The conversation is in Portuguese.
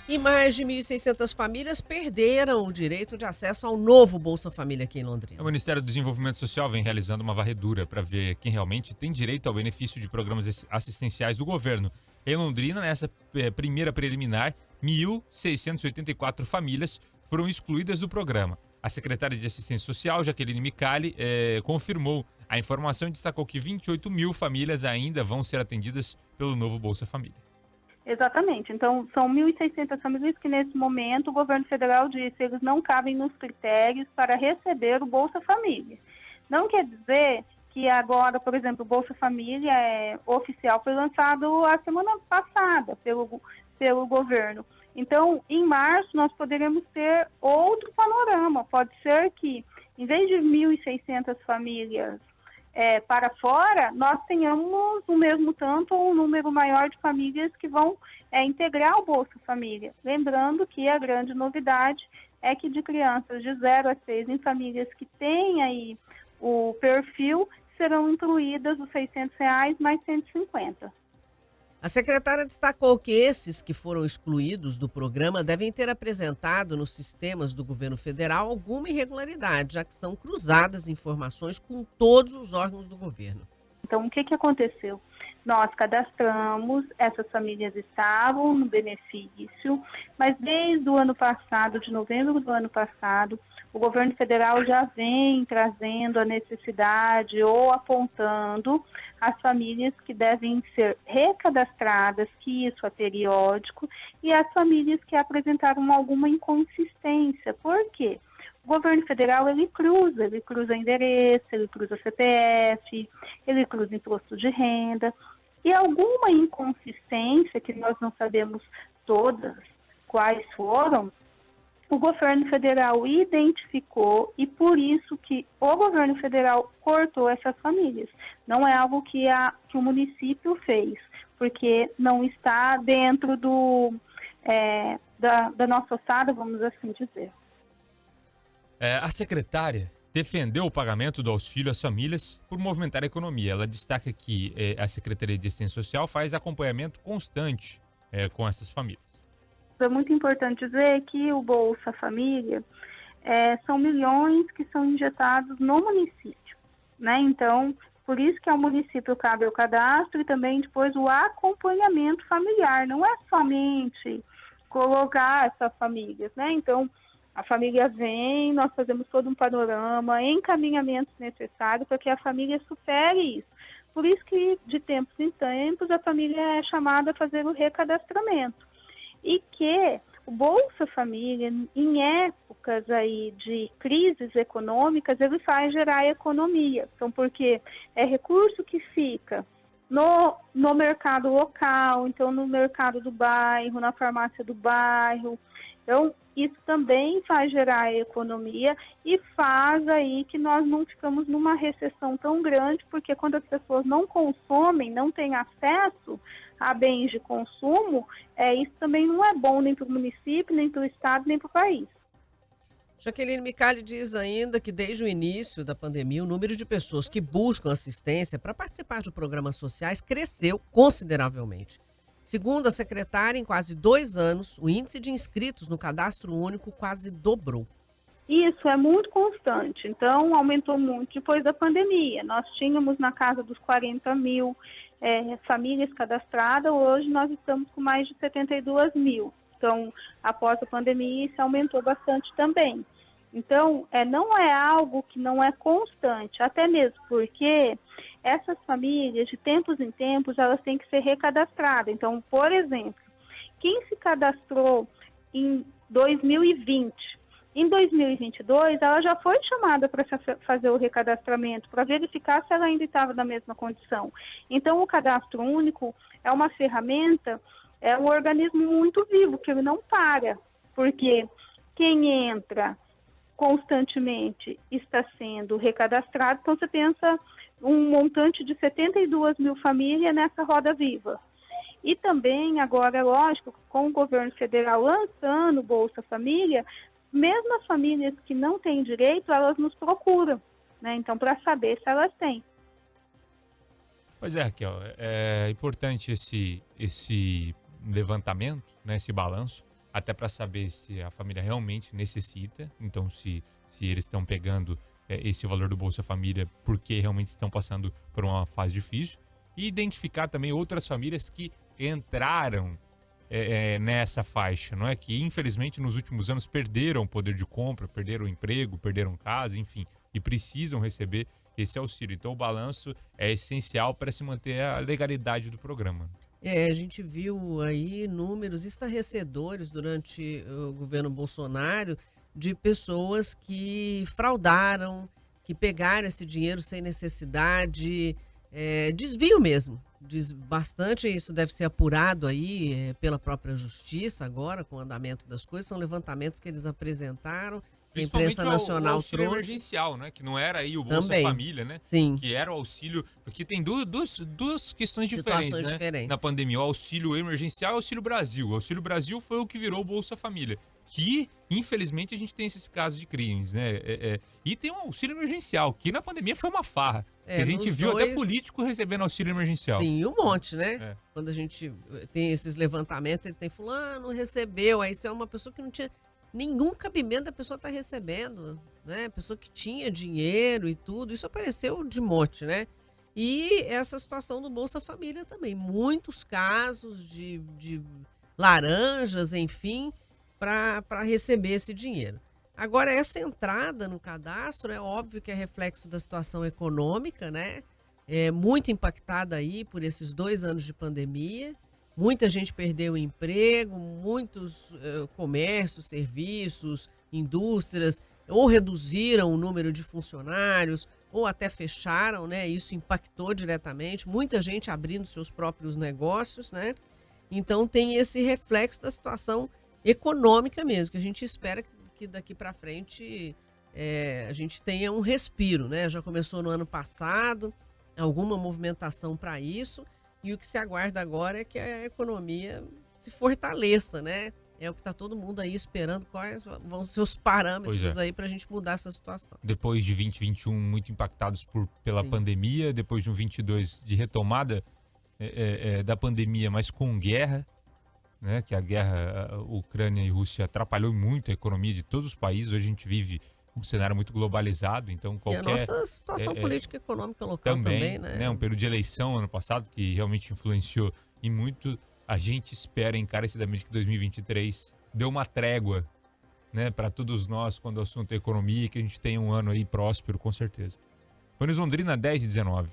E mais de 1.600 famílias perderam o direito de acesso ao novo Bolsa Família aqui em O Londrina. Ministério do Desenvolvimento Social vem realizando uma varredura para ver quem realmente tem direito ao benefício de programas assistenciais do governo. Em Londrina, nessa primeira preliminar, 1.684 famílias foram excluídas do programa. A secretária de Assistência Social, Jaqueline Micali, confirmou a informação e destacou que 28 mil famílias ainda vão ser atendidas pelo novo Bolsa Família. Exatamente. Então, são 1.600 famílias que, nesse momento, o governo federal disse que eles não cabem nos critérios para receber o Bolsa Família. Não quer dizer que agora, por exemplo, o Bolsa Família oficial foi lançado a semana passada pelo governo. Então, em março, nós poderemos ter outro panorama. Pode ser que, em vez de 1.600 famílias para fora, nós tenhamos o mesmo tanto ou um número maior de famílias que vão integrar o Bolsa Família. Lembrando que a grande novidade é que de crianças de 0 a 6 em famílias que têm aí o perfil, serão incluídas os R$ 600 mais 150. A secretária destacou que esses que foram excluídos do programa devem ter apresentado nos sistemas do governo federal alguma irregularidade, já que são cruzadas informações com todos os órgãos do governo. Então, o que aconteceu? Nós cadastramos, essas famílias estavam no benefício, mas desde o ano passado, de novembro do ano passado, o governo federal já vem trazendo a necessidade ou apontando as famílias que devem ser recadastradas, que isso é periódico, e as famílias que apresentaram alguma inconsistência. Por quê? O governo federal, ele cruza endereço, ele cruza CPF, ele cruza imposto de renda, e alguma inconsistência, que nós não sabemos todas quais foram, o governo federal identificou e por isso que o governo federal cortou essas famílias. Não é algo que o município fez, porque não está dentro da nossa ossada, vamos assim dizer. A secretária defendeu o pagamento do auxílio às famílias por movimentar a economia. Ela destaca que a Secretaria de Assistência Social faz acompanhamento constante com essas famílias. É muito importante dizer que o Bolsa Família são milhões que são injetados no município, né? Então, por isso que ao município cabe o cadastro e também depois o acompanhamento familiar. Não é somente colocar essas famílias, né? Então, a família vem, nós fazemos todo um panorama, encaminhamentos necessários para que a família supere isso. Por isso que, de tempos em tempos, a família é chamada a fazer o recadastramento. E que o Bolsa Família, em épocas aí de crises econômicas, ele faz gerar economia. Então, porque é recurso que fica no mercado local, então no mercado do bairro, na farmácia do bairro. Então, isso também faz gerar economia e faz aí que nós não ficamos numa recessão tão grande, porque quando as pessoas não consomem, não têm acesso a bens de consumo, isso também não é bom nem para o município, nem para o estado, nem para o país. Jaqueline Micali diz ainda que desde o início da pandemia, o número de pessoas que buscam assistência para participar de programas sociais cresceu consideravelmente. Segundo a secretária, em quase 2 anos, o índice de inscritos no cadastro único quase dobrou. Isso é muito constante, então aumentou muito depois da pandemia. Nós tínhamos na casa dos 40 mil famílias cadastradas, hoje nós estamos com mais de 72 mil. Então, após a pandemia, isso aumentou bastante também. Então, não é algo que não é constante, até mesmo porque essas famílias, de tempos em tempos, elas têm que ser recadastradas. Então, por exemplo, quem se cadastrou em 2020, em 2022, ela já foi chamada para fazer o recadastramento, para verificar se ela ainda estava na mesma condição. Então, o cadastro único é uma ferramenta, é um organismo muito vivo, que ele não para, porque quem entra constantemente está sendo recadastrado, então você pensa um montante de 72 mil famílias nessa roda viva. E também, agora, é lógico, com o governo federal lançando o Bolsa Família, mesmo as famílias que não têm direito, elas nos procuram, né? Então, para saber se elas têm. Pois é, Raquel, é importante esse levantamento, né, esse balanço, até para saber se a família realmente necessita. Então, se eles estão pegando esse valor do Bolsa Família porque realmente estão passando por uma fase difícil. E identificar também outras famílias que entraram nessa faixa, não é? Que infelizmente nos últimos anos perderam o poder de compra, perderam o emprego, perderam casa, enfim, e precisam receber esse auxílio. Então o balanço é essencial para se manter a legalidade do programa. A gente viu aí números estarrecedores durante o governo Bolsonaro de pessoas que fraudaram, que pegaram esse dinheiro sem necessidade, desvio mesmo. Diz bastante, isso deve ser apurado aí pela própria justiça agora, com o andamento das coisas. São levantamentos que eles apresentaram, que a imprensa nacional o auxílio trouxe. emergencial, né? Que não era aí o Bolsa Também. Família, né? Sim. Que era o auxílio... Porque tem duas questões Situações diferentes, né? diferentes. Na pandemia, o auxílio emergencial e o auxílio Brasil. O auxílio Brasil foi o que virou o Bolsa Família. Que, infelizmente, a gente tem esses casos de crimes, né? E tem um auxílio emergencial, que na pandemia foi uma farra. Que a gente viu até político recebendo auxílio emergencial. Sim, e um monte, né? Quando a gente tem esses levantamentos, eles têm fulano recebeu, aí isso é uma pessoa que não tinha nenhum cabimento da pessoa estar recebendo, né? Pessoa que tinha dinheiro e tudo, isso apareceu de monte, né? E essa situação do Bolsa Família também, muitos casos de laranjas, enfim, para receber esse dinheiro. Agora, essa entrada no cadastro é óbvio que é reflexo da situação econômica, né? É muito impactada aí por esses 2 anos de pandemia. Muita gente perdeu o emprego, muitos comércios, serviços, indústrias, ou reduziram o número de funcionários, ou até fecharam, né? Isso impactou diretamente. Muita gente abrindo seus próprios negócios, né? Então, tem esse reflexo da situação econômica mesmo, que a gente espera que daqui para frente a gente tenha um respiro, né? Já começou no ano passado, alguma movimentação para isso, e o que se aguarda agora é que a economia se fortaleça, né? É o que está todo mundo aí esperando, quais vão ser os parâmetros aí para a gente mudar essa situação. Depois de 2021 muito impactados pela pandemia, depois de um 22 de retomada da pandemia, mas com guerra, né? Que a guerra Ucrânia e Rússia atrapalhou muito a economia de todos os países. Hoje a gente vive um cenário muito globalizado, então qualquer... E a nossa situação política e econômica local também, né? Um período de eleição ano passado que realmente influenciou e muito. A gente espera encarecidamente que 2023 dê uma trégua, né, para todos nós quando o assunto é economia, e que a gente tenha um ano aí próspero, com certeza. Foi Londrina 10 e 19.